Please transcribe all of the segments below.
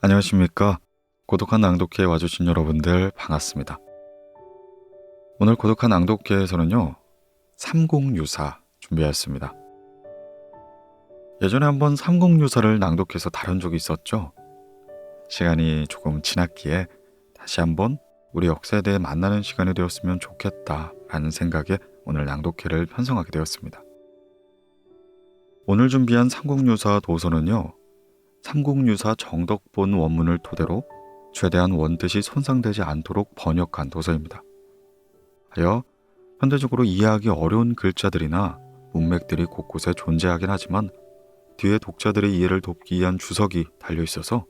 안녕하십니까. 고독한 낭독회에 와주신 여러분들 반갑습니다. 오늘 고독한 낭독회에서는요, 삼국유사 준비했습니다. 예전에 한번 삼국유사를 낭독해서 다룬 적이 있었죠. 시간이 조금 지났기에 다시 한번 우리 역사에 대해 만나는 시간이 되었으면 좋겠다라는 생각에 오늘 낭독회를 편성하게 되었습니다. 오늘 준비한 삼국유사 도서는요, 삼국유사 정덕본 원문을 토대로 최대한 원뜻이 손상되지 않도록 번역한 도서입니다. 하여 현대적으로 이해하기 어려운 글자들이나 문맥들이 곳곳에 존재하긴 하지만 뒤에 독자들의 이해를 돕기 위한 주석이 달려있어서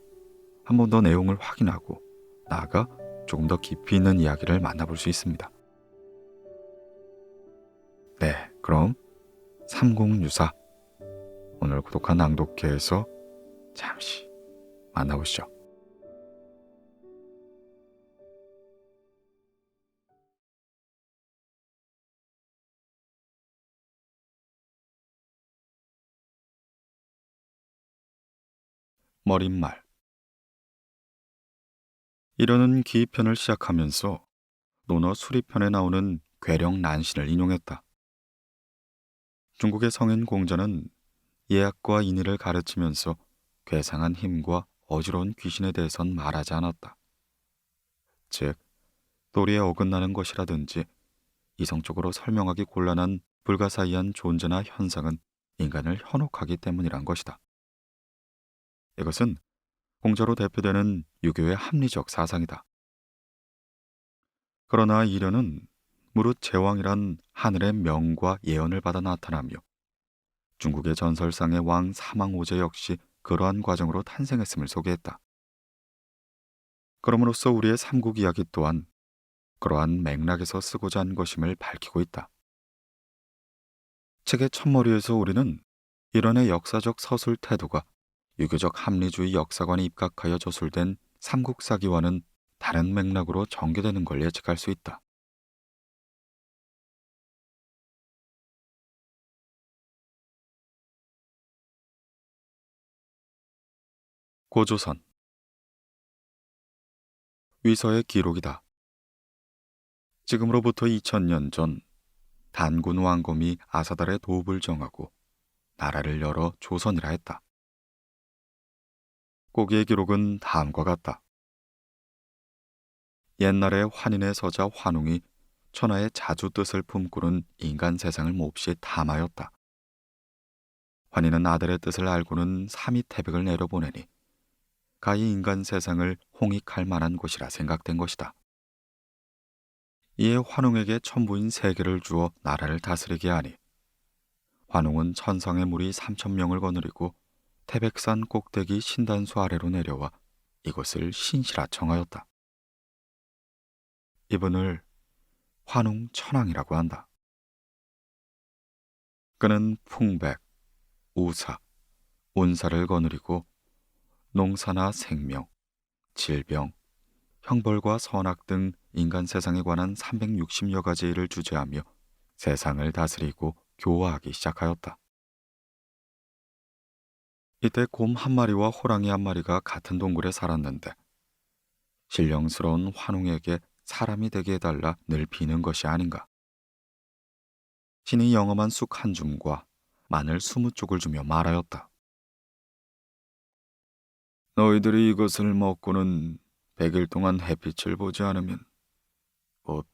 한 번 더 내용을 확인하고 나아가 조금 더 깊이 있는 이야기를 만나볼 수 있습니다. 네, 그럼 삼국유사 오늘 고독한 낭독회에서 잠시 만나보시죠. 머릿말. 이러는 기편을 시작하면서 논어 수리편에 나오는 괴령 난신을 인용했다. 중국의 성인 공자는 예약과 인의를 가르치면서 괴상한 힘과 어지러운 귀신에 대해선 말하지 않았다. 즉, 도리에 어긋나는 것이라든지 이성적으로 설명하기 곤란한 불가사의한 존재나 현상은 인간을 현혹하기 때문이란 것이다. 이것은 공자로 대표되는 유교의 합리적 사상이다. 그러나 이련은 무릇 제왕이란 하늘의 명과 예언을 받아 나타나며 중국의 전설상의 왕 사망오제 역시 그러한 과정으로 탄생했음을 소개했다. 그럼으로써 우리의 삼국 이야기 또한 그러한 맥락에서 쓰고자 한 것임을 밝히고 있다. 책의 첫머리에서 우리는 이런의 역사적 서술 태도가 유교적 합리주의 역사관에 입각하여 저술된 삼국사기와는 다른 맥락으로 전개되는 걸 예측할 수 있다. 고조선 위서의 기록이다. 지금으로부터 2000년 전 단군 왕검이 아사달의 도읍을 정하고 나라를 열어 조선이라 했다. 고기의 기록은 다음과 같다. 옛날에 환인의 서자 환웅이 천하의 자주 뜻을 품고는 인간 세상을 몹시 탐하였다. 환인은 아들의 뜻을 알고는 삼위태백을 내려보내니 가히 인간 세상을 홍익할 만한 곳이라 생각된 것이다. 이에 환웅에게 천부인 세계를 주어 나라를 다스리게 하니 환웅은 천상의 무리 3000명을 거느리고 태백산 꼭대기 신단수 아래로 내려와 이곳을 신시라 청하였다. 이분을 환웅 천왕이라고 한다. 그는 풍백, 우사, 운사를 거느리고 농사나 생명, 질병, 형벌과 선악 등 인간 세상에 관한 360여 가지 일을 주재하며 세상을 다스리고 교화하기 시작하였다. 이때 곰 한 마리와 호랑이 한 마리가 같은 동굴에 살았는데 신령스러운 환웅에게 사람이 되게 해달라 늘 비는 것이 아닌가. 신이 영험한 쑥 한 줌과 마늘 20쪽을 주며 말하였다. 너희들이 이것을 먹고는 100일 동안 햇빛을 보지 않으면 곧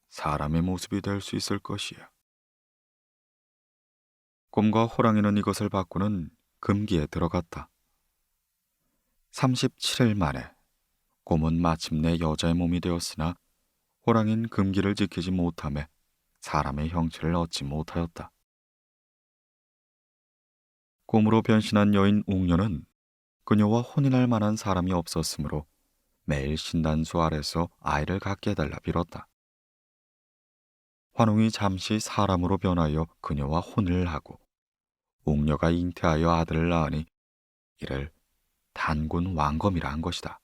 사람의 모습이 될 수 있을 것이야. 곰과 호랑이는 이것을 받고는 금기에 들어갔다. 37일 만에 곰은 마침내 여자의 몸이 되었으나 호랑이는 금기를 지키지 못하며 사람의 형체를 얻지 못하였다. 곰으로 변신한 여인 웅녀는 그녀와 혼인할 만한 사람이 없었으므로 매일 신단수 아래서 아이를 갖게 해달라 빌었다. 환웅이 잠시 사람으로 변하여 그녀와 혼을 하고 웅녀가 잉태하여 아들을 낳으니 이를 단군 왕검이라 한 것이다.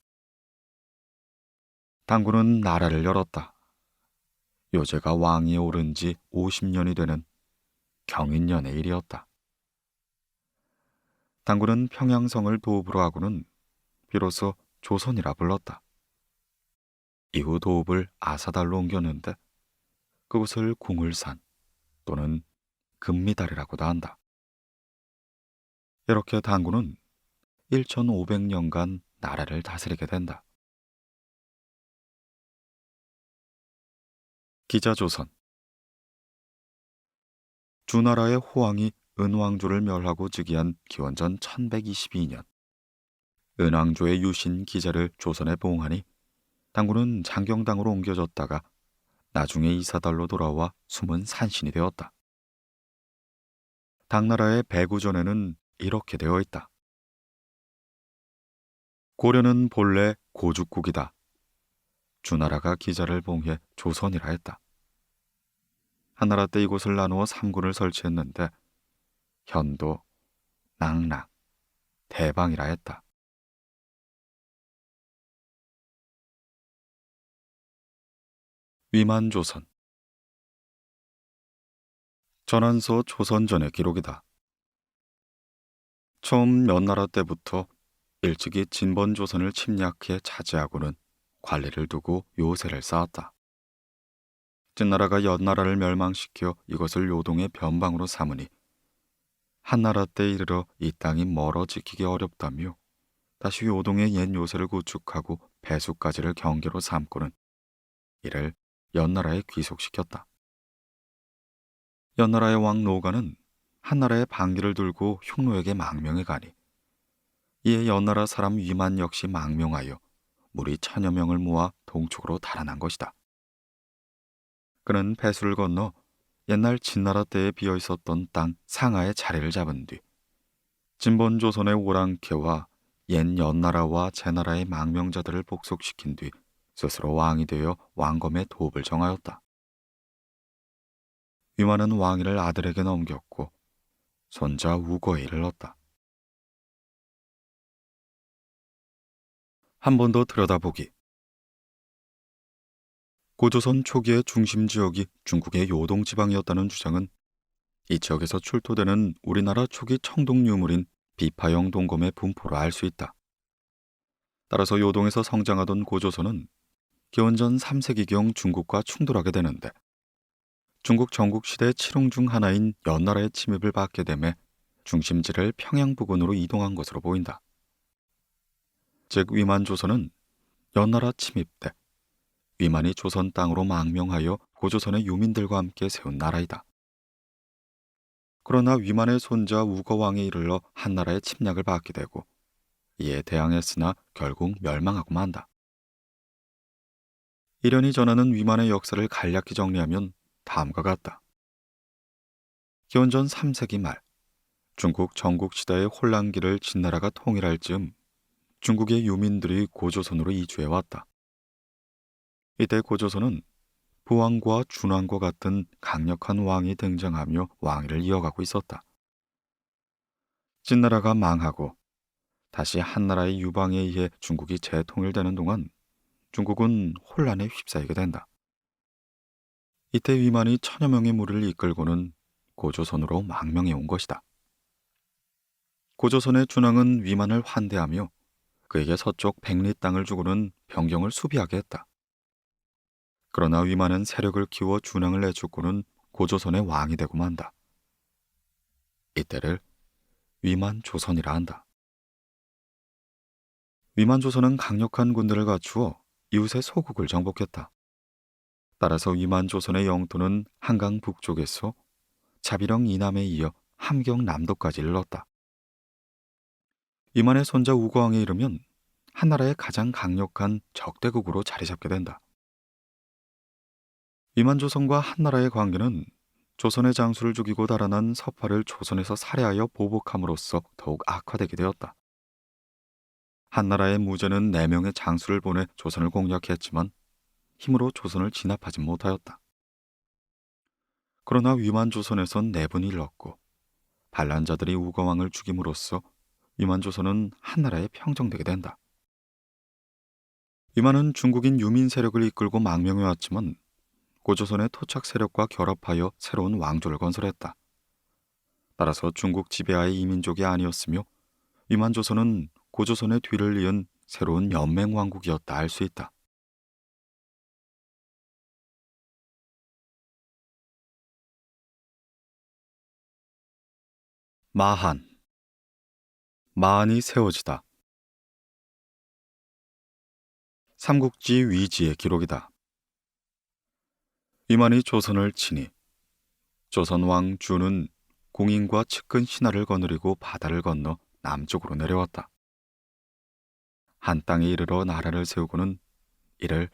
단군은 나라를 열었다. 요제가 왕위에 오른 지 50년이 되는 경인년의 일이었다. 단군은 평양성을 도읍으로 하고는 비로소 조선이라 불렀다. 이후 도읍을 아사달로 옮겼는데 그곳을 궁을산 또는 금미달이라고도 한다. 이렇게 당군은 1500년간 나라를 다스리게 된다. 기자조선. 주나라의 호왕이 은왕조를 멸하고 즉위한 기원전 1122년 은왕조의 유신 기자를 조선에 봉하니 당군은 장경당으로 옮겨졌다가 나중에 이사달로 돌아와 숨은 산신이 되었다. 당나라의 배구전에는 이렇게 되어 있다. 고려는 본래 고죽국이다. 주나라가 기자를 봉해 조선이라 했다. 한나라 때 이곳을 나누어 3군을 설치했는데 현도, 낙락, 대방이라 했다. 위만조선. 전한서 조선전의 기록이다. 처음 명나라 때부터 일찍이 진번조선을 침략해 차지하고는 관리를 두고 요새를 쌓았다. 진나라가 연나라를 멸망시켜 이것을 요동의 변방으로 삼으니 한나라 때 이르러 이 땅이 멀어 지키기 어렵다며 다시 요동의 옛 요새를 구축하고 배수까지를 경계로 삼고는 이를 연나라에 귀속시켰다. 연나라의 왕 노가는 한나라의 반기를 들고 흉노에게 망명해 가니 이에 연나라 사람 위만 역시 망명하여 무리 1000여 명을 모아 동쪽으로 달아난 것이다. 그는 배수를 건너 옛날 진나라 때에 비어 있었던 땅 상하의 자리를 잡은 뒤 진본조선의 오랑캐와 옛 연나라와 제나라의 망명자들을 복속시킨 뒤 스스로 왕이 되어 왕검의 도읍을 정하였다. 위만은 왕위를 아들에게 넘겼고 손자 우거에 이르렀다. 한 번 더 들여다보기. 고조선 초기의 중심 지역이 중국의 요동 지방이었다는 주장은 이 지역에서 출토되는 우리나라 초기 청동 유물인 비파형 동검의 분포로 알 수 있다. 따라서 요동에서 성장하던 고조선은 기원전 3세기경 중국과 충돌하게 되는데 중국 전국시대 칠홍 중 하나인 연나라의 침입을 받게 되매 중심지를 평양 부근으로 이동한 것으로 보인다. 즉 위만조선은 연나라 침입 때 위만이 조선 땅으로 망명하여 고조선의 유민들과 함께 세운 나라이다. 그러나 위만의 손자 우거왕에 이르러 한나라의 침략을 받게 되고 이에 대항했으나 결국 멸망하고 만다. 이련이 전하는 위만의 역사를 간략히 정리하면 다음과 같다. 기원전 3세기 말 중국 전국시대의 혼란기를 진나라가 통일할 즈음 중국의 유민들이 고조선으로 이주해왔다. 이때 고조선은 부왕과 준왕과 같은 강력한 왕이 등장하며 왕위를 이어가고 있었다. 진나라가 망하고 다시 한나라의 유방에 의해 중국이 재통일되는 동안 중국은 혼란에 휩싸이게 된다. 이때 위만이 1000여 명의 무리를 이끌고는 고조선으로 망명해 온 것이다. 고조선의 준왕은 위만을 환대하며 그에게 서쪽 백리 땅을 주고는 병경을 수비하게 했다. 그러나 위만은 세력을 키워 준왕을 내쫓고는 고조선의 왕이 되고 만다. 이때를 위만조선이라 한다. 위만조선은 강력한 군대를 갖추어 이웃의 소국을 정복했다. 따라서 위만조선의 영토는 한강 북쪽에서 자비령 이남에 이어 함경 남도까지 이르렀다. 위만의 손자 우거왕에 이르면 한나라의 가장 강력한 적대국으로 자리 잡게 된다. 위만조선과 한나라의 관계는 조선의 장수를 죽이고 달아난 서파를 조선에서 살해하여 보복함으로써 더욱 악화되게 되었다. 한나라의 무제는 4명의 장수를 보내 조선을 공략했지만 힘으로 조선을 진압하지 못하였다. 그러나 위만조선에선 내분이 일렀고 반란자들이 우거왕을 죽임으로써 위만조선은 한나라에 평정되게 된다. 위만은 중국인 유민 세력을 이끌고 망명해왔지만 고조선의 토착 세력과 결합하여 새로운 왕조를 건설했다. 따라서 중국 지배하의 이민족이 아니었으며 위만조선은 고조선의 뒤를 이은 새로운 연맹 왕국이었다 할 수 있다. 마한, 마한이 세워지다. 삼국지 위지의 기록이다. 위만이 조선을 치니 조선 왕 주는 공인과 측근 신하를 거느리고 바다를 건너 남쪽으로 내려왔다. 한 땅에 이르러 나라를 세우고는 이를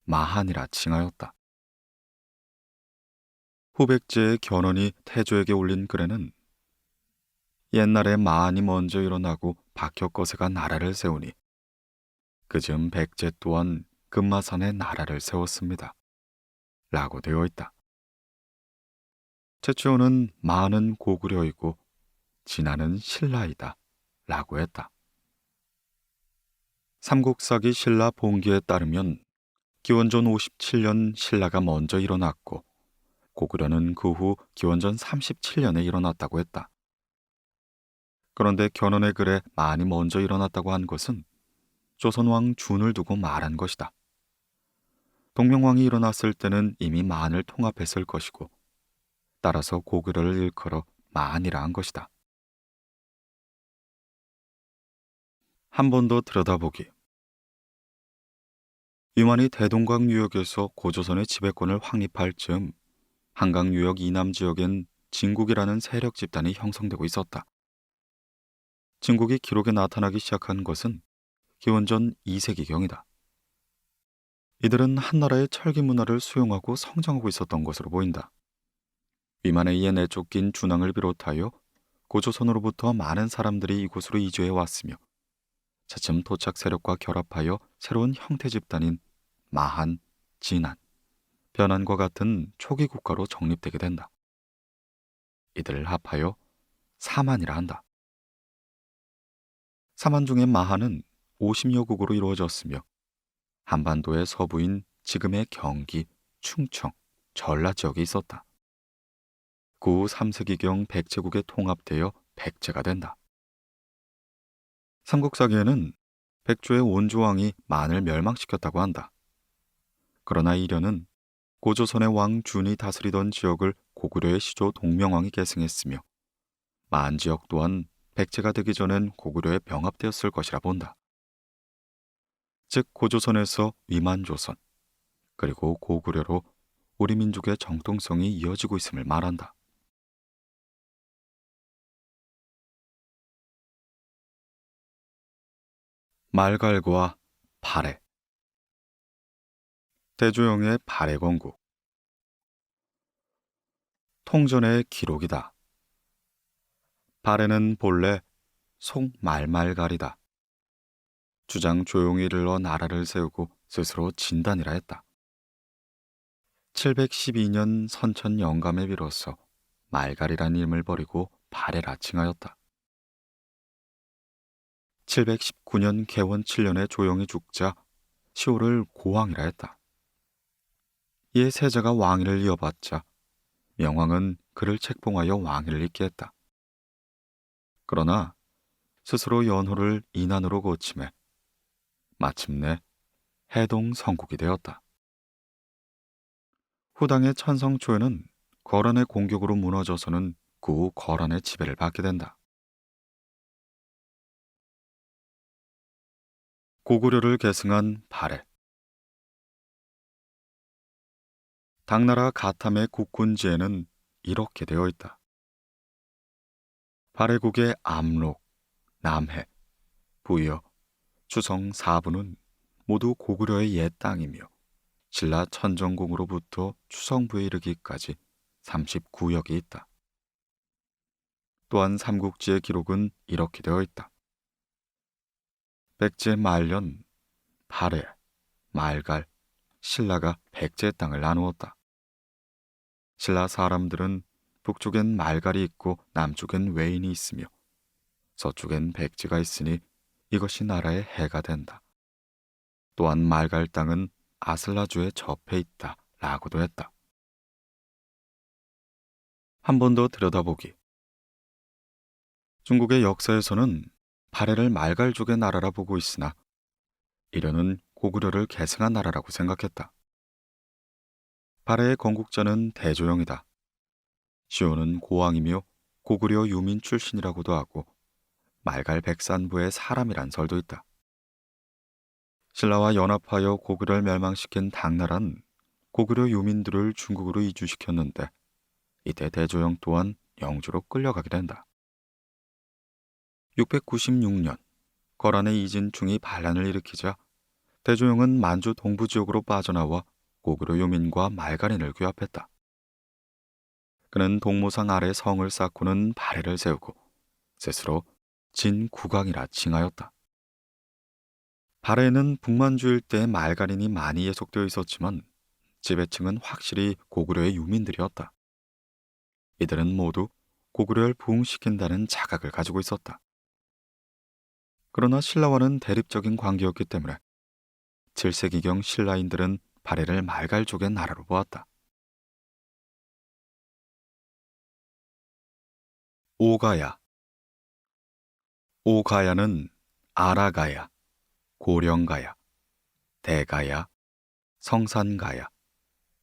마한이라 칭하였다. 후백제의 견훤이 태조에게 올린 글에는 옛날에 마한이 먼저 일어나고 박혁거세가 나라를 세우니 그즈음 백제 또한 금마산에 나라를 세웠습니다. 라고 되어 있다. 최초는 마한은 고구려이고 진화는 신라이다. 라고 했다. 삼국사기 신라 봉기에 따르면 기원전 57년 신라가 먼저 일어났고 고구려는 그 후 기원전 37년에 일어났다고 했다. 그런데 견훤의 글에 마한이 먼저 일어났다고 한 것은 조선왕 준을 두고 말한 것이다. 동명왕이 일어났을 때는 이미 마한을 통합했을 것이고 따라서 고구려를 일컬어 마한이라 한 것이다. 한 번 더 들여다보기. 위만이 대동강 유역에서 고조선의 지배권을 확립할 즈음 한강 유역 이남 지역엔 진국이라는 세력 집단이 형성되고 있었다. 진국이 기록에 나타나기 시작한 것은 기원전 2세기경이다. 이들은 한나라의 철기 문화를 수용하고 성장하고 있었던 것으로 보인다. 위만에 의해 내쫓긴 준왕을 비롯하여 고조선으로부터 많은 사람들이 이곳으로 이주해 왔으며 차츰 토착 세력과 결합하여 새로운 형태 집단인 마한, 진한, 변한과 같은 초기 국가로 정립되게 된다. 이들을 합하여 사만이라 한다. 사만 중의 마한은 50여 국으로 이루어졌으며 한반도의 서부인 지금의 경기, 충청, 전라 지역에 있었다. 그 후 3세기경 백제국에 통합되어 백제가 된다. 삼국사기에는 백조의 원조왕이 만을 멸망시켰다고 한다. 그러나 이련은 고조선의 왕 준이 다스리던 지역을 고구려의 시조 동명왕이 계승했으며 만 지역 또한 백제가 되기 전엔 고구려에 병합되었을 것이라 본다. 즉 고조선에서 위만조선 그리고 고구려로 우리 민족의 정통성이 이어지고 있음을 말한다. 말갈과 발해. 대조영의 발해건국. 통전의 기록이다. 발해는 본래 속말말갈이다. 주장 조용히 일러 나라를 세우고 스스로 진단이라 했다. 712년 선천 영감에 비로소 말갈이란 이름을 버리고 발해라 칭하였다. 719년 개원 7년에 조용히 죽자 시호를 고왕이라 했다. 이에 세자가 왕위를 이어받자 명왕은 그를 책봉하여 왕위를 잇게 했다. 그러나 스스로 연호를 인한으로 고침해 마침내 해동 성국이 되었다. 후당의 천성초에는 거란의 공격으로 무너져서는 그 후 거란의 지배를 받게 된다. 고구려를 계승한 발해. 당나라 가탐의 국군지에는 이렇게 되어 있다. 발해국의 암록, 남해, 부여, 추성 4부는 모두 고구려의 옛 땅이며 신라 천정공으로부터 추성부에 이르기까지 39역이 있다. 또한 삼국지의 기록은 이렇게 되어 있다. 백제 말년 발해, 말갈, 신라가 백제 땅을 나누었다. 신라 사람들은 북쪽엔 말갈이 있고 남쪽엔 외인이 있으며 서쪽엔 백제가 있으니 이것이 나라의 해가 된다. 또한 말갈 땅은 아슬라주에 접해 있다 라고도 했다. 한 번 더 들여다보기. 중국의 역사에서는 발해를 말갈족의 나라라 보고 있으나 이려는 고구려를 계승한 나라라고 생각했다. 발해의 건국자는 대조영이다. 시온은 고왕이며 고구려 유민 출신이라고도 하고 말갈 백산부의 사람이란 설도 있다. 신라와 연합하여 고구려를 멸망시킨 당나라는 고구려 유민들을 중국으로 이주시켰는데 이때 대조영 또한 영주로 끌려가게 된다. 696년 거란의 이진충이 반란을 일으키자 대조영은 만주 동부 지역으로 빠져나와 고구려 유민과 말갈인을 규합했다. 그는 동모상 아래 성을 쌓고는 발해를 세우고 스스로 진국왕이라 칭하였다. 발해에는 북만주 일대에 말갈인이 많이 예속되어 있었지만 지배층은 확실히 고구려의 유민들이었다. 이들은 모두 고구려를 부흥시킨다는 자각을 가지고 있었다. 그러나 신라와는 대립적인 관계였기 때문에 7세기경 신라인들은 발해를 말갈족의 나라로 보았다. 오가야. 오가야는 아라가야, 고령가야, 대가야, 성산가야,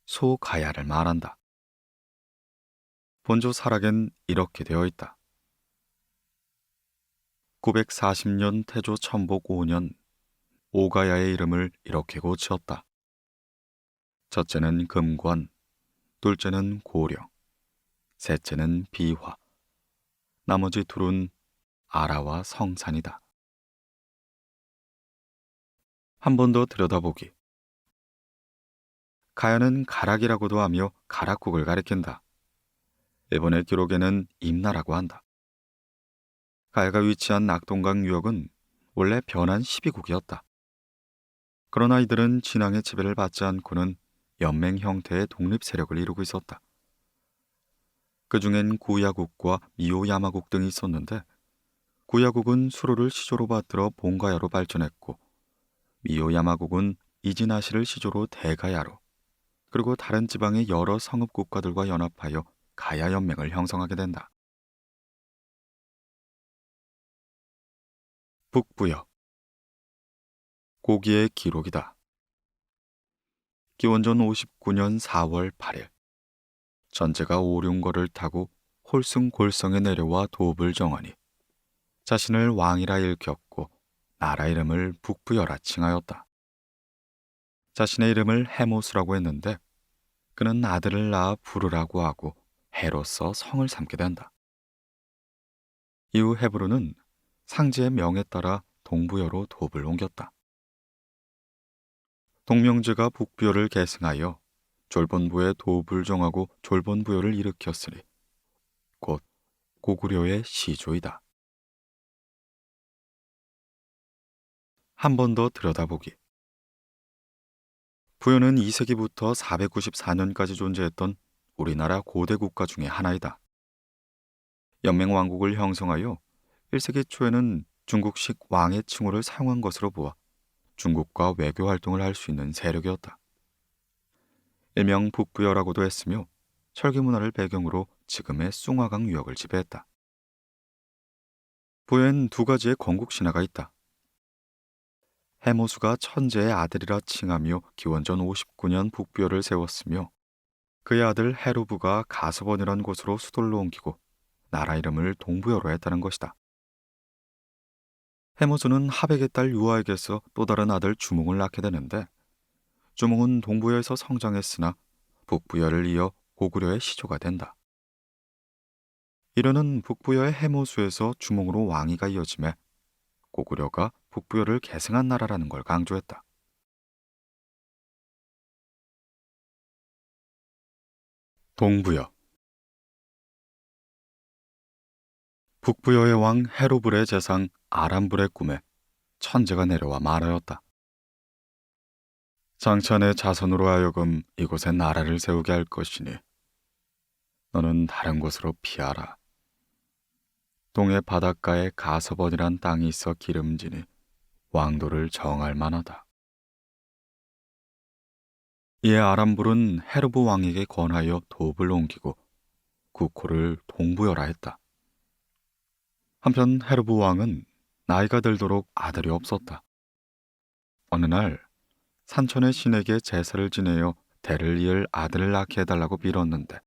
소가야를 말한다. 본조 사락엔 이렇게 되어 있다. 940년 태조 천복 5년 오가야의 이름을 이렇게 고치었다. 첫째는 금관, 둘째는 고령, 셋째는 비화, 나머지 둘은 아라와 성산이다. 한 번 더 들여다보기. 가야는 가락이라고도 하며 가락국을 가리킨다. 일본의 기록에는 임나라고 한다. 가야가 위치한 낙동강 유역은 원래 변한 12국이었다. 그러나 이들은 진앙의 지배를 받지 않고는 연맹 형태의 독립 세력을 이루고 있었다. 그 중엔 구야국과 미오야마국 등이 있었는데 구야국은 수로를 시조로 받들어 본가야로 발전했고 미오야마국은 이지나시를 시조로 대가야로 그리고 다른 지방의 여러 성읍 국가들과 연합하여 가야 연맹을 형성하게 된다. 북부역 고기의 기록이다. 기원전 59년 4월 8일 전제가 오륜거를 타고 홀승골성에 내려와 도읍을 정하니 자신을 왕이라 일켰고 나라 이름을 북부여라 칭하였다. 자신의 이름을 해모수라고 했는데 그는 아들을 낳아 부르라고 하고 해로서 성을 삼게 된다. 이후 헤브루는 상제의 명에 따라 동부여로 도읍을 옮겼다. 동명제가 북부여를 계승하여 졸본부의 도읍을 정하고 졸본부여를 일으켰으니 곧 고구려의 시조이다. 한 번 더 들여다보기. 부여는 2세기부터 494년까지 존재했던 우리나라 고대 국가 중의 하나이다. 연맹왕국을 형성하여 1세기 초에는 중국식 왕의 칭호를 사용한 것으로 보아 중국과 외교 활동을 할 수 있는 세력이었다. 일명 북부여라고도 했으며 철기 문화를 배경으로 지금의 숭화강 유역을 지배했다. 부여엔 두 가지의 건국 신화가 있다. 해모수가 천재의 아들이라 칭하며 기원전 59년 북부여를 세웠으며 그의 아들 헤루부가 가서번이란 곳으로 수도를 옮기고 나라 이름을 동부여로 했다는 것이다. 해모수는 하백의 딸 유아에게서 또 다른 아들 주몽을 낳게 되는데 주몽은 동부여에서 성장했으나 북부여를 이어 고구려의 시조가 된다. 이르는 북부여의 해모수에서 주몽으로 왕위가 이어짐에 고구려가 북부여를 계승한 나라라는 걸 강조했다. 동부여. 북부여의 왕 헤로불의 재상 아람불의 꿈에 천재가 내려와 말하였다. 장찬의 자손으로 하여금 이곳에 나라를 세우게 할 것이니 너는 다른 곳으로 피하라. 동해 바닷가에 가서번이란 땅이 있어 기름지니 왕도를 정할 만하다. 이에 아람불은 헤르부 왕에게 권하여 도읍을 옮기고 국호를 동부여라 했다. 한편 헤르부 왕은 나이가 들도록 아들이 없었다. 어느 날 산천의 신에게 제사를 지내어 대를 이을 아들을 낳게 해달라고 빌었는데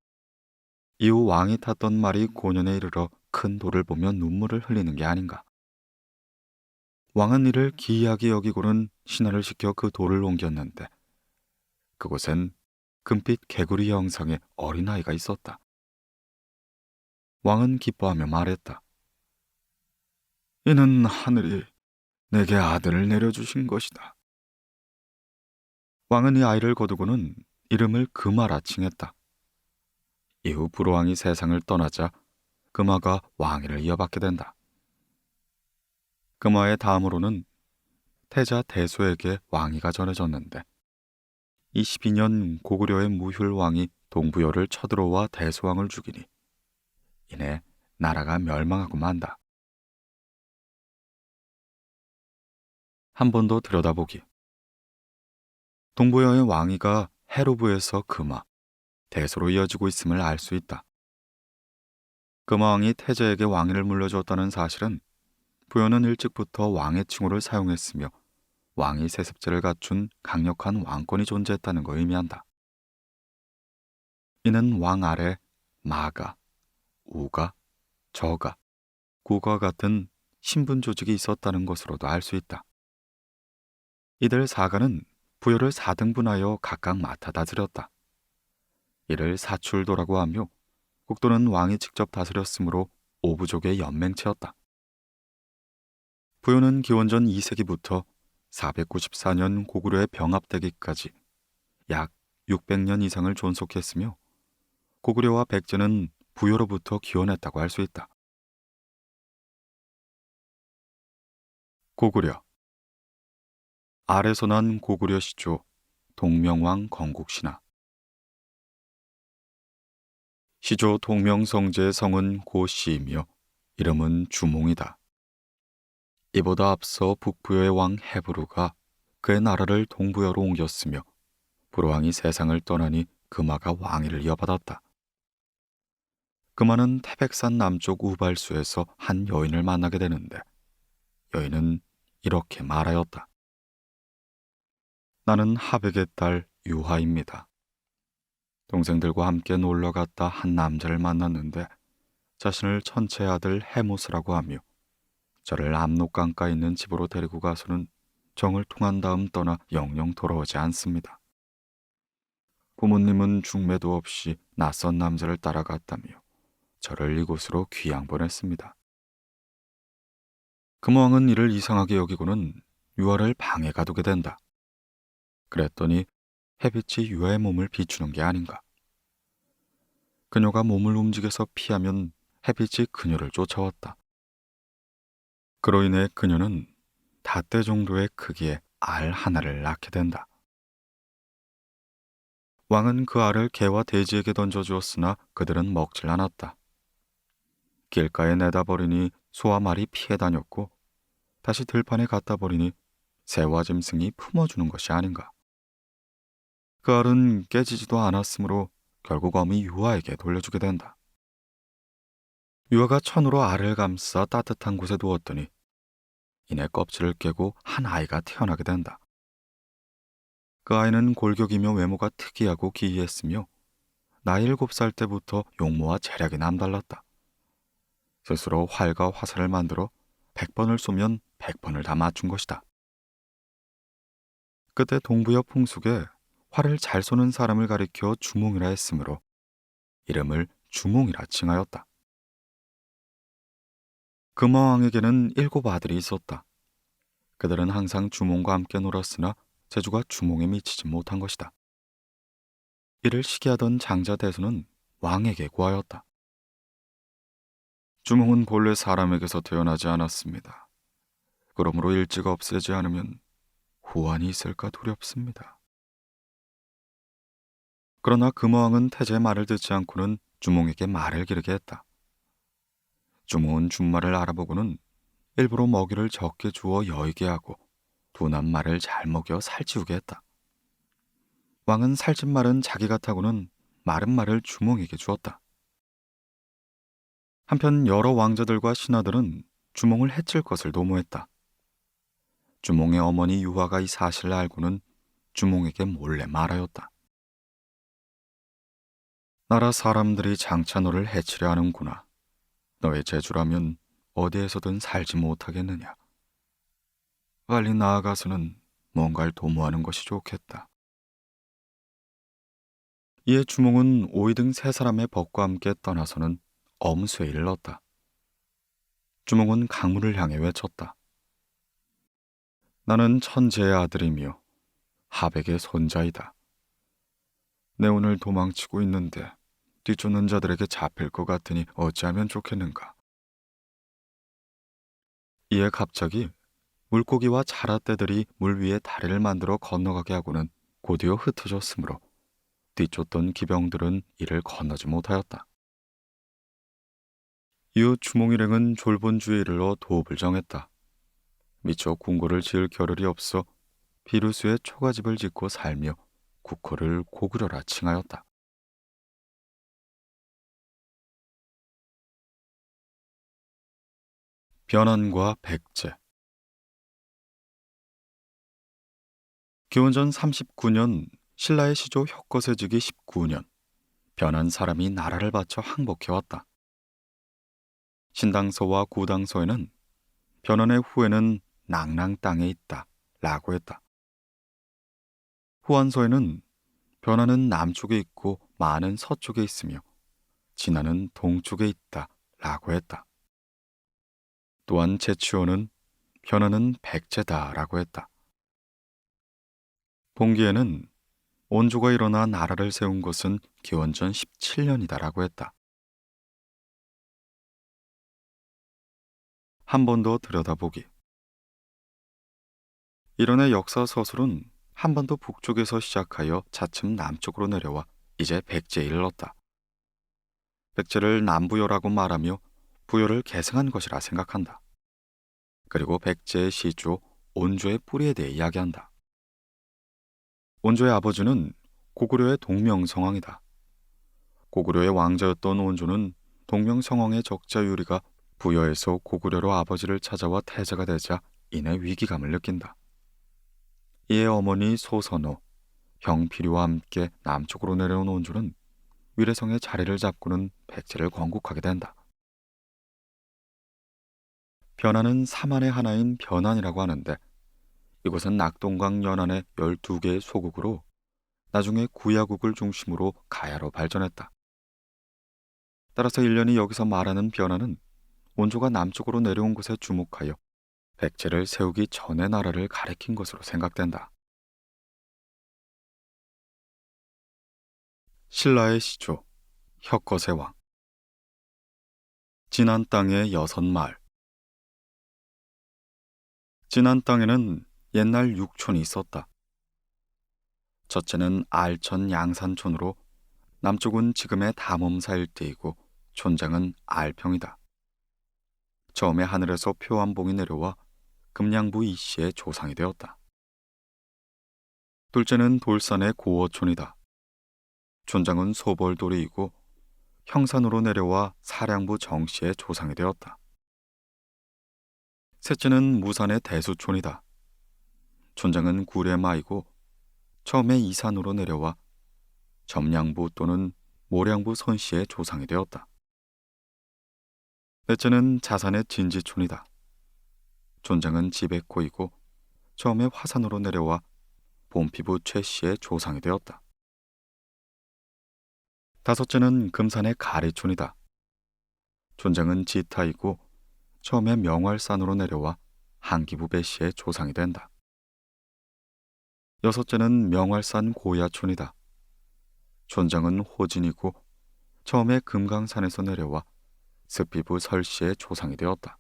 이후 왕이 탔던 말이 고년에 이르러 큰 돌을 보며 눈물을 흘리는 게 아닌가. 왕은 이를 기이하게 여기고는 신하를 시켜 그 돌을 옮겼는데 그곳엔 금빛 개구리 형상의 어린아이가 있었다. 왕은 기뻐하며 말했다. 이는 하늘이 내게 아들을 내려주신 것이다. 왕은 이 아이를 거두고는 이름을 금아라 칭했다. 이후 부로왕이 세상을 떠나자 금아가 왕위를 이어받게 된다. 금아의 다음으로는 태자 대소에게 왕위가 전해졌는데 22년 고구려의 무휼왕이 동부여를 쳐들어와 대소왕을 죽이니 이내 나라가 멸망하고 만다. 한 번 더 들여다보기. 동부여의 왕위가 헤로부에서 금아, 대소로 이어지고 있음을 알 수 있다. 금아왕이 태자에게 왕위를 물려주었다는 사실은 부여는 일찍부터 왕의 칭호를 사용했으며 왕위 세습제를 갖춘 강력한 왕권이 존재했다는 걸 의미한다. 이는 왕 아래 마가, 우가, 저가, 구가 같은 신분 조직이 있었다는 것으로도 알 수 있다. 이들 사가는 부여를 4등분하여 각각 맡아 다스렸다. 이를 사출도라고 하며 국도는 왕이 직접 다스렸으므로 오부족의 연맹체였다. 부여는 기원전 2세기부터 494년 고구려의 병합되기까지 약 600년 이상을 존속했으며 고구려와 백제는 부여로부터 기원했다고 할 수 있다. 고구려. 아래서 난 고구려 시조 동명왕 건국신하. 시조 동명성제의 성은 고씨이며 이름은 주몽이다. 이보다 앞서 북부여의 왕 헤브루가 그의 나라를 동부여로 옮겼으며 부로왕이 세상을 떠나니 금아가 왕위를 이어받았다. 금아는 태백산 남쪽 우발수에서 한 여인을 만나게 되는데 여인은 이렇게 말하였다. 나는 하백의 딸 유하입니다. 동생들과 함께 놀러 갔다 한 남자를 만났는데 자신을 천체의 아들 헤모스라고 하며 저를 압록강가 있는 집으로 데리고 가서는 정을 통한 다음 떠나 영영 돌아오지 않습니다. 부모님은 중매도 없이 낯선 남자를 따라갔다며 저를 이곳으로 귀양 보냈습니다. 금왕은 이를 이상하게 여기고는 유아를 방에 가두게 된다. 그랬더니 햇빛이 유아의 몸을 비추는 게 아닌가. 그녀가 몸을 움직여서 피하면 햇빛이 그녀를 쫓아왔다. 그로 인해 그녀는 닷대 정도의 크기의 알 하나를 낳게 된다. 왕은 그 알을 개와 돼지에게 던져주었으나 그들은 먹질 않았다. 길가에 내다 버리니 소와 말이 피해 다녔고 다시 들판에 갖다 버리니 새와 짐승이 품어주는 것이 아닌가. 그 알은 깨지지도 않았으므로 결국 어미 유아에게 돌려주게 된다. 유아가 천으로 알을 감싸 따뜻한 곳에 두었더니 이내 껍질을 깨고 한 아이가 태어나게 된다. 그 아이는 골격이며 외모가 특이하고 기이했으며 나이 7살 때부터 용모와 재력이 남달랐다. 스스로 활과 화살을 만들어 100번을 쏘면 100번을 다 맞춘 것이다. 그때 동부여 풍속에 활을 잘 쏘는 사람을 가리켜 주몽이라 했으므로 이름을 주몽이라 칭하였다. 금화왕에게는 7 아들이 있었다. 그들은 항상 주몽과 함께 놀았으나 재주가 주몽에 미치지 못한 것이다. 이를 시기하던 장자 대소는 왕에게 구하였다. 주몽은 본래 사람에게서 태어나지 않았습니다. 그러므로 일찍 없애지 않으면 후환이 있을까 두렵습니다. 그러나 금화왕은 태제의 말을 듣지 않고는 주몽에게 말을 기르게 했다. 주몽은 준말을 알아보고는 일부러 먹이를 적게 주어 여의게 하고 둔한 말을 잘 먹여 살찌우게 했다. 왕은 살찐 말은 자기가 타고는 마른 말을 주몽에게 주었다. 한편 여러 왕자들과 신하들은 주몽을 해칠 것을 도모했다. 주몽의 어머니 유화가 이 사실을 알고는 주몽에게 몰래 말하였다. 나라 사람들이 장차 너를 해치려 하는구나. 너의 재주라면 어디에서든 살지 못하겠느냐. 빨리 나아가서는 뭔가를 도모하는 것이 좋겠다. 이에 주몽은 오이 등 세 사람의 벗과 함께 떠나서는 엄수에 이르렀다. 주몽은 강물을 향해 외쳤다. 나는 천재의 아들이며 하백의 손자이다. 내 오늘 도망치고 있는데 뒤쫓는 자들에게 잡힐 것 같으니 어찌하면 좋겠는가. 이에 갑자기 물고기와 자라떼들이 물 위에 다리를 만들어 건너가게 하고는 곧이어 흩어졌으므로 뒤쫓던 기병들은 이를 건너지 못하였다. 이후 주몽일행은 졸본주에 이르러 도읍을 정했다. 미처 궁궐을 지을 겨를이 없어 비루수에 초가집을 짓고 살며 국호를 고구려라 칭하였다. 변환과 백제. 기원전 39년 신라의 시조 혁거세지기 19년 변한 사람이 나라를 바쳐 항복해왔다. 신당서와 구당서에는 변환의 후에는 낭랑 땅에 있다 라고 했다. 후한서에는 변환은 남쪽에 있고 마는 서쪽에 있으며 진화는 동쪽에 있다 라고 했다. 또한 제치어는 변환은 백제다 라고 했다. 봉기에는 온조가 일어나 나라를 세운 것은 기원전 17년이다 라고 했다. 한 번 더 들여다보기. 이런의 역사 서술은 한 번 더 북쪽에서 시작하여 차츰 남쪽으로 내려와 이제 백제에 이르렀다. 백제를 남부여라고 말하며 부여를 계승한 것이라 생각한다. 그리고 백제의 시조 온조의 뿌리에 대해 이야기한다. 온조의 아버지는 고구려의 동명성왕이다. 고구려의 왕자였던 온조는 동명성왕의 적자 유리가 부여에서 고구려로 아버지를 찾아와 태자가 되자 이내 위기감을 느낀다. 이에 어머니 소선호, 형 필요와 함께 남쪽으로 내려온 온조는 위례성의 자리를 잡고는 백제를 건국하게 된다. 변환은 삼안의 하나인 변환이라고 하는데 이곳은 낙동강 연안의 12개의 소국으로 나중에 구야국을 중심으로 가야로 발전했다. 따라서 일련이 여기서 말하는 변환은 온조가 남쪽으로 내려온 곳에 주목하여 백제를 세우기 전의 나라를 가리킨 것으로 생각된다. 신라의 시조, 혁거세 왕. 진안 땅의 6마을. 진안 땅에는 옛날 6촌이 있었다. 첫째는 알천 양산촌으로 남쪽은 지금의 담엄사 일대이고 촌장은 알평이다. 처음에 하늘에서 표암봉이 내려와 금량부 이씨의 조상이 되었다. 둘째는 돌산의 고어촌이다. 촌장은 소벌돌이이고 형산으로 내려와 사량부 정씨의 조상이 되었다. 셋째는 무산의 대수촌이다. 촌장은 구례마이고 처음에 이산으로 내려와 점량부 또는 모량부 손씨의 조상이 되었다. 넷째는 자산의 진지촌이다. 촌장은 지백호이고 처음에 화산으로 내려와 본피부 최씨의 조상이 되었다. 다섯째는 금산의 가리촌이다. 촌장은 지타이고 처음에 명활산으로 내려와 한기부 배씨의 조상이 된다. 여섯째는 명활산 고야촌이다. 촌장은 호진이고 처음에 금강산에서 내려와 습피부 설씨의 조상이 되었다.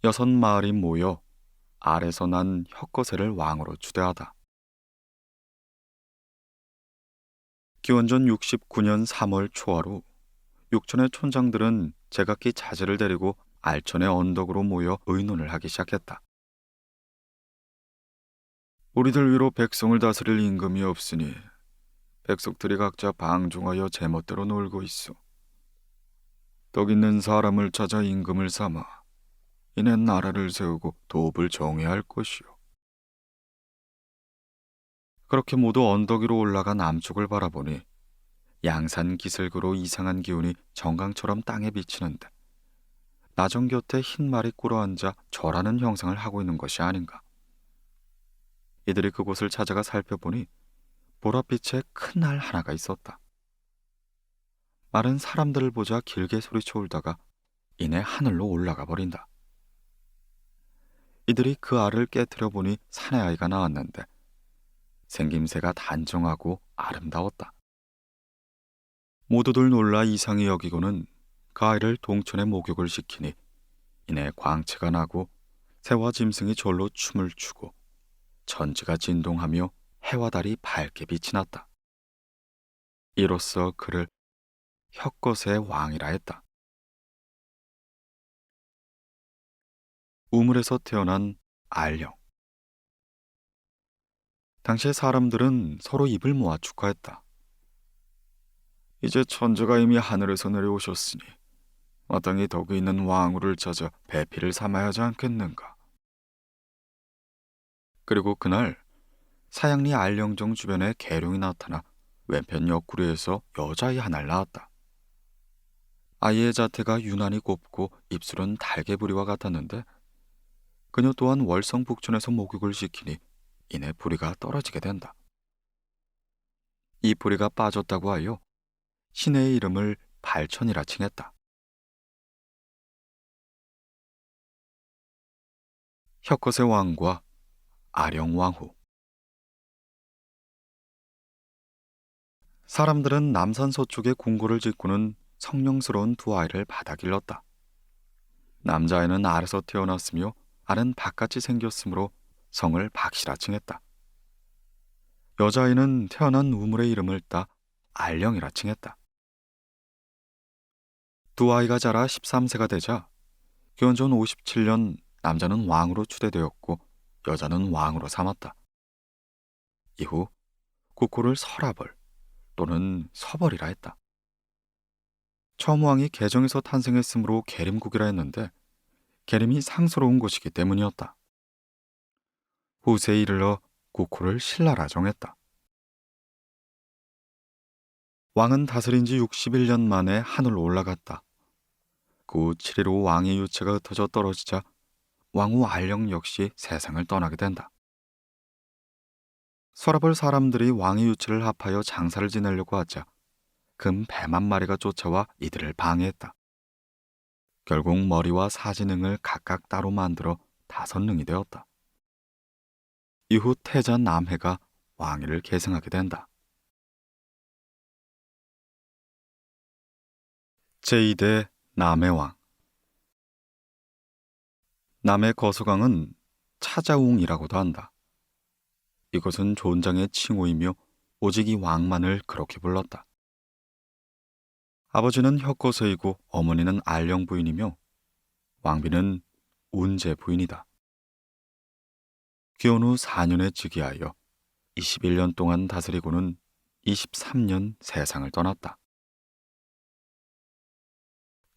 6마을이 모여 알에서 난 혁거세를 왕으로 추대하다. 기원전 69년 3월 초하루 육촌의 촌장들은 제각기 자제를 데리고 알천의 언덕으로 모여 의논을 하기 시작했다. 우리들 위로 백성을 다스릴 임금이 없으니 백성들이 각자 방종하여 제멋대로 놀고 있어. 덕 있는 사람을 찾아 임금을 삼아 이내 나라를 세우고 도읍을 정해할 것이요. 그렇게 모두 언덕 위로 올라가 남쪽을 바라보니 양산 기슭으로 이상한 기운이 정강처럼 땅에 비치는데 나정 곁에 흰 말이 꿇어앉아 절하는 형상을 하고 있는 것이 아닌가. 이들이 그곳을 찾아가 살펴보니 보랏빛의 큰 알 하나가 있었다. 말은 사람들을 보자 길게 소리쳐 울다가 이내 하늘로 올라가 버린다. 이들이 그 알을 깨뜨려 보니 사내아이가 나왔는데 생김새가 단정하고 아름다웠다. 모두들 놀라 이상히 여기고는 그 아이를 동천에 목욕을 시키니 이내 광채가 나고 새와 짐승이 절로 춤을 추고 천지가 진동하며 해와 달이 밝게 빛이 났다. 이로써 그를 혁것의 왕이라 했다. 우물에서 태어난 알령. 당시의 사람들은 서로 입을 모아 축하했다. 이제 천주가 이미 하늘에서 내려오셨으니 마땅히 덕이 있는 왕후를 찾아 배필을 삼아야 하지 않겠는가. 그리고 그날 사양리 알령정 주변에 계룡이 나타나 왼편 옆구리에서 여자아이 하나를 낳았다. 아이의 자태가 유난히 곱고 입술은 달개부리와 같았는데 그녀 또한 월성북촌에서 목욕을 시키니 이내 부리가 떨어지게 된다. 이 부리가 빠졌다고 하여 시내의 이름을 발천이라 칭했다. 혁것의 왕과 아령왕후. 사람들은 남산 서쪽에 궁궐을 짓고는 성령스러운 두 아이를 받아 길렀다. 남자아이는 알에서 태어났으며 알은 바깥이 생겼으므로 성을 박씨라 칭했다. 여자아이는 태어난 우물의 이름을 따 알령이라 칭했다. 두 아이가 자라 13세가 되자 기원전 57년 남자는 왕으로 추대되었고 여자는 왕으로 삼았다. 이후 국호를 설아벌 또는 서벌이라 했다. 처음 왕이 개정에서 탄생했으므로 계림국이라 했는데 계림이 상스러운 곳이기 때문이었다. 후세에 이르러 국호를 신라라 정했다. 왕은 다스린 지 61년 만에 하늘로 올라갔다. 그 후 7일 후 왕의 유체가 흩어져 떨어지자 왕후 알령 역시 세상을 떠나게 된다. 서라벌 사람들이 왕의 유체를 합하여 장사를 지내려고 하자 금 100만 마리가 쫓아와 이들을 방해했다. 결국 머리와 사지능을 각각 따로 만들어 5능이 되었다. 이후 태자 남해가 왕위를 계승하게 된다. 제2대 남해왕. 남해 거서강은 차자웅이라고도 한다. 이것은 존장의 칭호이며 오직 이 왕만을 그렇게 불렀다. 아버지는 혁거서이고 어머니는 알령 부인이며 왕비는 운제 부인이다. 귀원 후 4년에 즉위하여 21년 동안 다스리고는 23년 세상을 떠났다.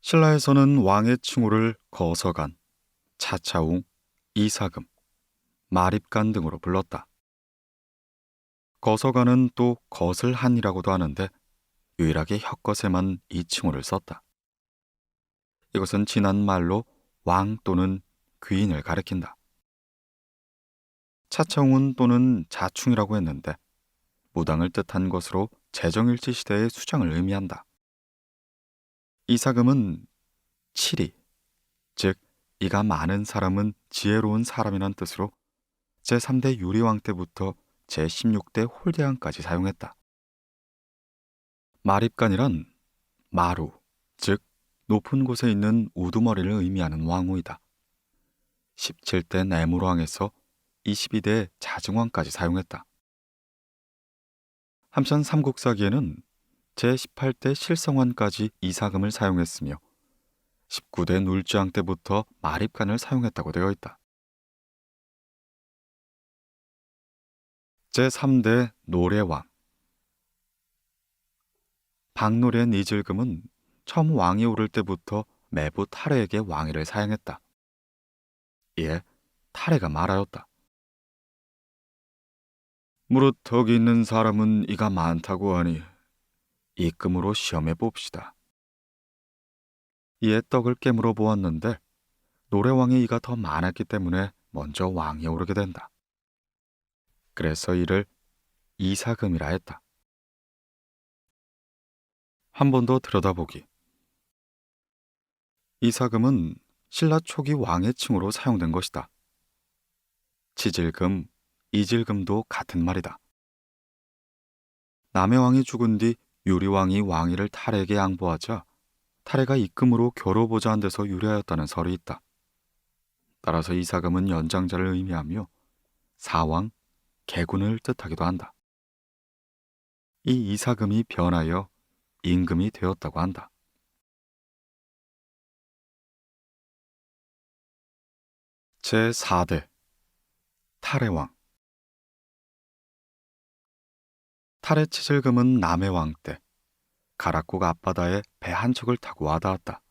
신라에서는 왕의 칭호를 거서간, 차차웅, 이사금, 마립간 등으로 불렀다. 거서간은 또 거슬한이라고도 하는데 유일하게 혁것에만 이 칭호를 썼다. 이것은 지난 말로 왕 또는 귀인을 가리킨다. 차차웅은 또는 자충이라고 했는데 무당을 뜻한 것으로 재정일치 시대의 수장을 의미한다. 이사금은 칠이, 즉 이가 많은 사람은 지혜로운 사람이란 뜻으로 제3대 유리왕 때부터 제16대 홀대왕까지 사용했다. 마립간이란 마루, 즉 높은 곳에 있는 우두머리를 의미하는 왕후이다. 17대 내물왕에서 22대 자증왕까지 사용했다. 한편 삼국사기에는 제18대 실성왕까지 이사금을 사용했으며 19대 눌주왕 때부터 마립간을 사용했다고 되어 있다. 제3대 노래왕. 박노래 니질금은 처음 왕이 오를 때부터 매부 탈해에게 왕위를 사양했다. 이에 타레가 말하였다. 무릇 덕이 있는 사람은 이가 많다고 하니 입금으로 시험해 봅시다. 이에 떡을 깨물어 보았는데 노래왕의 이가 더 많았기 때문에 먼저 왕에 오르게 된다. 그래서 이를 이사금이라 했다. 한 번 더 들여다보기. 이사금은 신라 초기 왕의 칭호로 사용된 것이다. 치질금, 이질금도 같은 말이다. 남의 왕이 죽은 뒤 유리왕이 왕위를 탈에게 양보하자 탈에가 입금으로 겨뤄보자 한 데서 유래하였다는 설이 있다. 따라서 이사금은 연장자를 의미하며 사왕, 개군을 뜻하기도 한다. 이 이사금이 변하여 임금이 되었다고 한다. 제4대 탈해왕. 탈해 치질금은 남해 왕 때 가락국 앞바다에 배 한 척을 타고 와닿았다.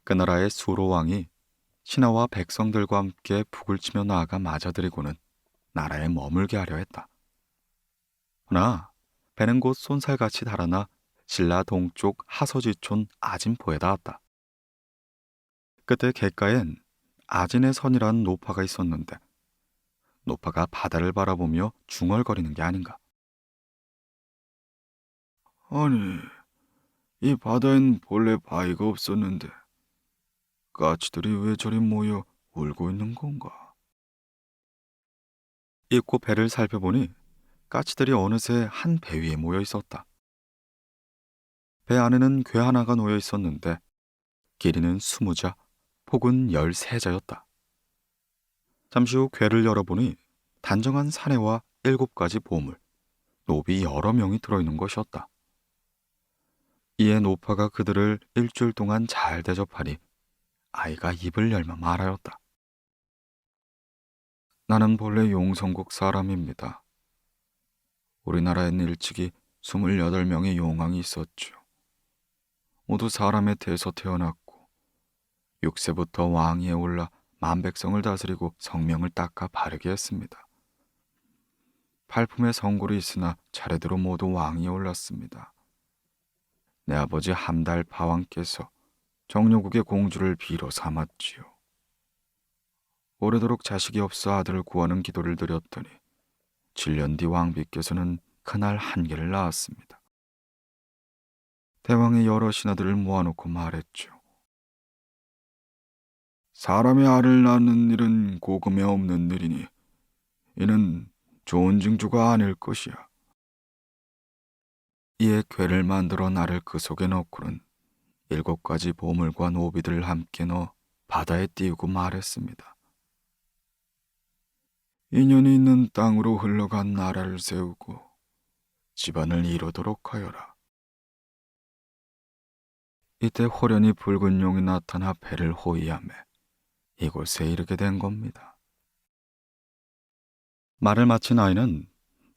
그 나라의 수로왕이 신하와 백성들과 함께 북을 치며 나아가 맞아들이고는 나라에 머물게 하려 했다. 그러나 배는 곧 쏜살같이 달아나 신라 동쪽 하서지촌 아진포에 닿았다. 그때 갯가엔 아진의 선이라는 노파가 있었는데 노파가 바다를 바라보며 중얼거리는 게 아닌가. 아니, 이 바다엔 본래 바위가 없었는데 까치들이 왜 저리 모여 울고 있는 건가? 입고 배를 살펴보니 까치들이 어느새 한 배 위에 모여 있었다. 배 안에는 궤 하나가 놓여 있었는데 길이는 20자, 폭은 13자였다. 잠시 후 궤를 열어보니 단정한 사내와 7가지 보물, 노비 여러 명이 들어있는 것이었다. 이에 노파가 그들을 일주일 동안 잘 대접하니 아이가 입을 열며 말하였다. 나는 본래 용성국 사람입니다. 우리나라엔 일찍이 28명의 용왕이 있었죠. 모두 사람의 태에서 태어났고 6세부터 왕위에 올라 만백성을 다스리고 성명을 닦아 바르게 했습니다. 8품의 성골이 있으나 차례대로 모두 왕위에 올랐습니다. 내 아버지 함달 파왕께서 정려국의 공주를 비로 삼았지요. 오래도록 자식이 없어 아들을 구하는 기도를 드렸더니 7년 뒤 왕비께서는 그날 한 개를 낳았습니다. 대왕의 여러 신하들을 모아놓고 말했죠. 사람의 알을 낳는 일은 고금에 없는 일이니 이는 좋은 징조가 아닐 것이야. 이에 궤를 만들어 나를 그 속에 넣고는 7가지 보물과 노비들을 함께 넣어 바다에 띄우고 말했습니다. 인연이 있는 땅으로 흘러간 나라를 세우고 집안을 이루도록 하여라. 이때 호련히 붉은 용이 나타나 배를 호위하며 이곳에 이르게 된 겁니다. 말을 마친 아이는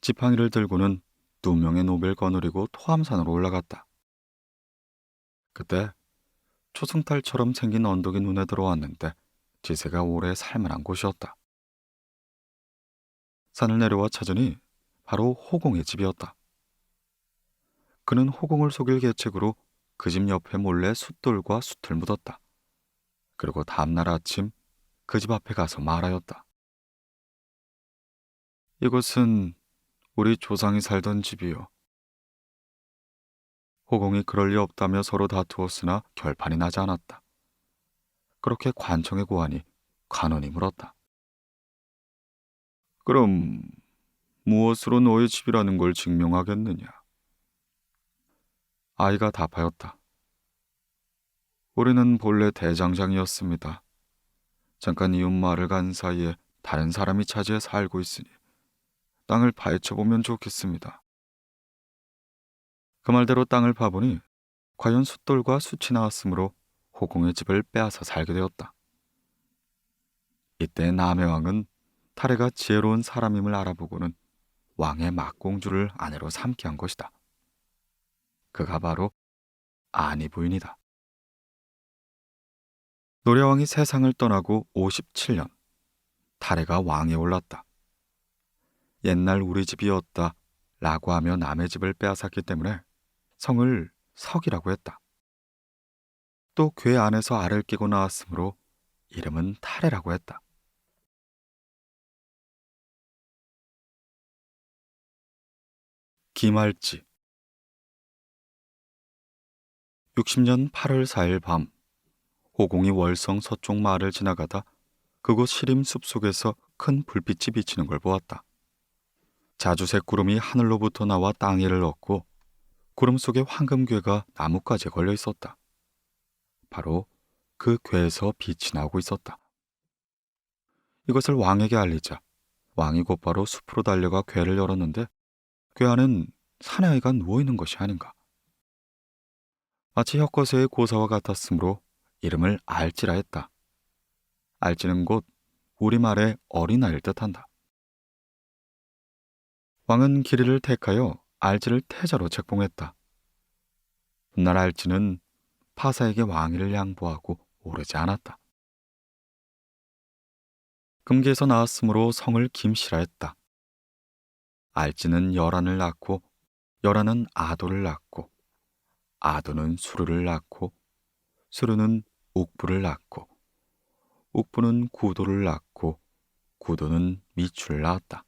지팡이를 들고는 2명의 노비를 거느리고 토암산으로 올라갔다. 그때 초승달처럼 생긴 언덕이 눈에 들어왔는데 지세가 오래 살만한 곳이었다. 산을 내려와 찾으니 바로 호공의 집이었다. 그는 호공을 속일 계책으로 그 집 옆에 몰래 숫돌과 숯을 묻었다. 그리고 다음날 아침 그 집 앞에 가서 말하였다. 이곳은 우리 조상이 살던 집이요. 호공이 그럴 리 없다며 서로 다투었으나 결판이 나지 않았다. 그렇게 관청에 고하니 관원이 물었다. 그럼 무엇으로 너의 집이라는 걸 증명하겠느냐? 아이가 답하였다. 우리는 본래 대장장이었습니다. 잠깐 이웃 마을을 간 사이에 다른 사람이 차지해 살고 있으니 땅을 파헤쳐보면 좋겠습니다. 그 말대로 땅을 파보니 과연 숫돌과 숯이 나왔으므로 호공의 집을 빼앗아 살게 되었다. 이때 남의 왕은 탈해가 지혜로운 사람임을 알아보고는 왕의 막공주를 아내로 삼게 한 것이다. 그가 바로 아니 부인이다. 노래왕이 세상을 떠나고 57년, 타레가 왕에 올랐다. 옛날 우리 집이었다 라고 하며 남의 집을 빼앗았기 때문에 성을 석이라고 했다. 또 궤 안에서 알을 끼고 나왔으므로 이름은 타레라고 했다. 김할지. 60년 8월 4일 밤, 호공이 월성 서쪽 마을을 지나가다 그곳 시림 숲속에서 큰 불빛이 비치는 걸 보았다. 자주색 구름이 하늘로부터 나와 땅 위를 얻고 구름 속에 황금괴가 나뭇가지에 걸려 있었다. 바로 그 괴에서 빛이 나오고 있었다. 이것을 왕에게 알리자 왕이 곧바로 숲으로 달려가 괴를 열었는데 괴 안은 사내아이가 누워있는 것이 아닌가. 마치 혁거세의 고사와 같았으므로 이름을 알지라 했다. 알지는 곧 우리말의 어린아이를 뜻한다. 왕은 기리를 택하여 알지를 태자로 책봉했다. 훗날 알지는 파사에게 왕위를 양보하고 오르지 않았다. 금계에서 나왔으므로 성을 김씨라 했다. 알지는 열한을 낳고 열한은 아도를 낳고 아도는 수르를 낳고 수르는 옥부를 낳고 옥부는 구도를 낳고 구도는 미추를 낳았다.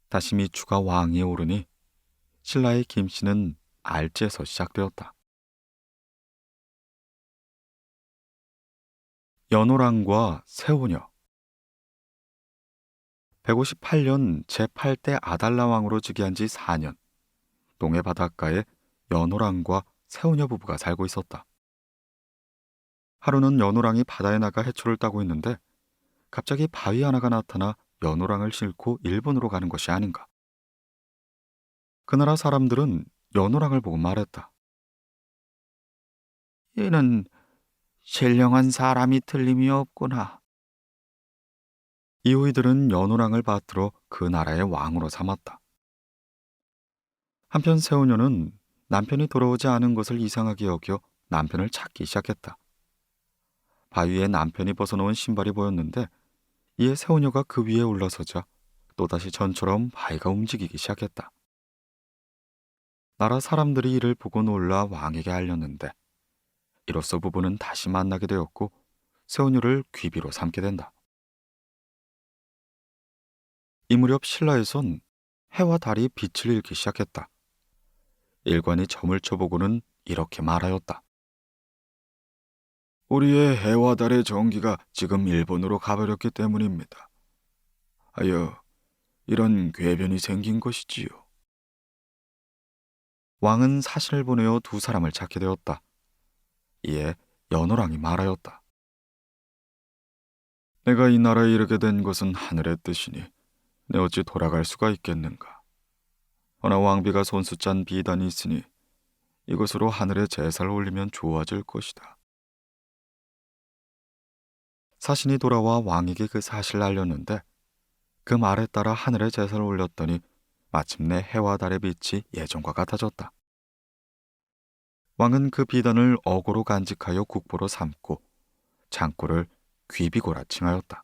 다시 미추가 왕위에 오르니 신라의 김씨는 알지에서 시작되었다. 연호랑과 세오녀. 158년 제8대 아달라 왕으로 즉위한 지 4년, 동해 바닷가에 연호랑과 세오녀 부부가 살고 있었다. 하루는 연호랑이 바다에 나가 해초를 따고 있는데 갑자기 바위 하나가 나타나 연호랑을 싣고 일본으로 가는 것이 아닌가. 그 나라 사람들은 연호랑을 보고 말했다. 얘는 신령한 사람이 틀림이 없구나. 이호이들은 연호랑을 받들어 그 나라의 왕으로 삼았다. 한편 세오녀는 남편이 돌아오지 않은 것을 이상하게 여겨 남편을 찾기 시작했다. 바위에 남편이 벗어놓은 신발이 보였는데 이에 세오녀가 그 위에 올라서자 또다시 전처럼 바위가 움직이기 시작했다. 나라 사람들이 이를 보고 놀라 왕에게 알렸는데 이로써 부부는 다시 만나게 되었고 세오녀를 귀비로 삼게 된다. 이 무렵 신라에선 해와 달이 빛을 잃기 시작했다. 일관이 점을 쳐보고는 이렇게 말하였다. 우리의 해와 달의 정기가 지금 일본으로 가버렸기 때문입니다. 하여 이런 궤변이 생긴 것이지요. 왕은 사신을 보내어 두 사람을 찾게 되었다. 이에 연호랑이 말하였다. 내가 이 나라에 이르게 된 것은 하늘의 뜻이니 내 어찌 돌아갈 수가 있겠는가. 허나 왕비가 손수 짠 비단이 있으니 이것으로 하늘에 제사를 올리면 좋아질 것이다. 사신이 돌아와 왕에게 그 사실을 알렸는데 그 말에 따라 하늘에 제사를 올렸더니 마침내 해와 달의 빛이 예전과 같아졌다. 왕은 그 비단을 어고로 간직하여 국보로 삼고 창고를 귀비고라 칭하였다.